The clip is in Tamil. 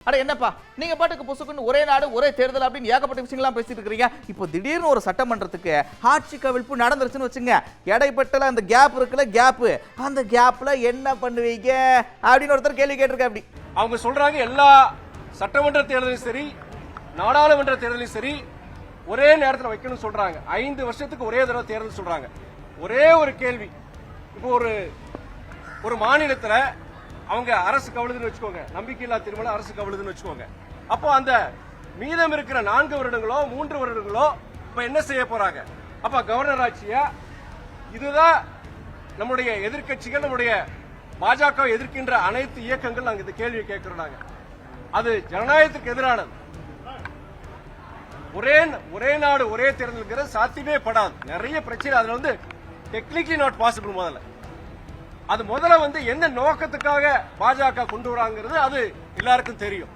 அட என்னப்பா நீங்க பாட்டுக்கு புசுக்குன்னு ஒரே நாடு ஒரே தேர்தல் அப்படின்னு ஏகப்பட்ட விஷயங்கள்லாம் பேசிட்டு இருக்கீங்க. இப்போ திடீர்னு ஒரு சட்டமன்றத்துக்கு ஆட்சி கவிழ்ப்பு நடந்துருச்சுன்னு வச்சுங்க. இடைப்பட்டல அந்த கேப் இருக்குல்ல, அந்த கேப்ல என்ன பண்ணுவீங்க அப்படின்னு ஒருத்தர் கேள்வி கேட்டிருக்க. அப்படி அவங்க சொல்றாங்க எல்லா சட்டமன்ற தேர்தலும் சரி நாடாளுமன்ற தேர்தலும் சரி ஒரே நேரத்தில் வைக்கணும்னு சொல்றாங்க. 5 வருஷத்துக்கு ஒரே தடவை தேர்தல் சொல்றாங்க. ஒரே ஒரு கேள்வி, இப்போ ஒரு மாநிலத்துல அவங்க அரசு கவிழுதுன்னு வச்சுக்கோங்க, நம்பிக்கையில்லா தீர்மானம் அரசு கவிழுதுன்னு வச்சுக்கோங்க. அப்போ அந்த மீதம் இருக்கிற 4 வருடங்களோ 3 வருடங்களோ இப்ப என்ன செய்ய போறாங்க? அப்ப கவர்னர் ஆட்சியா? இதுதான் நம்முடைய எதிர்க்கட்சிகள், நம்முடைய பாஜக எதிர்க்கின்ற அனைத்து இயக்கங்கள் நாங்க இந்த கேள்வியை கேட்கிறோம். நாங்க அது ஜனநாயகத்துக்கு எதிரானது. ஒரே நாடு ஒரே தேர்தல் சாத்தியமே படாது. நிறைய பிரச்சனை அதுல டெக்னிக்கலி நாட் பாசிபிள். முதல்ல என்ன நோக்கத்துக்காக பாஜக கொண்டு வராங்கிறது அது எல்லாருக்கும் தெரியும்.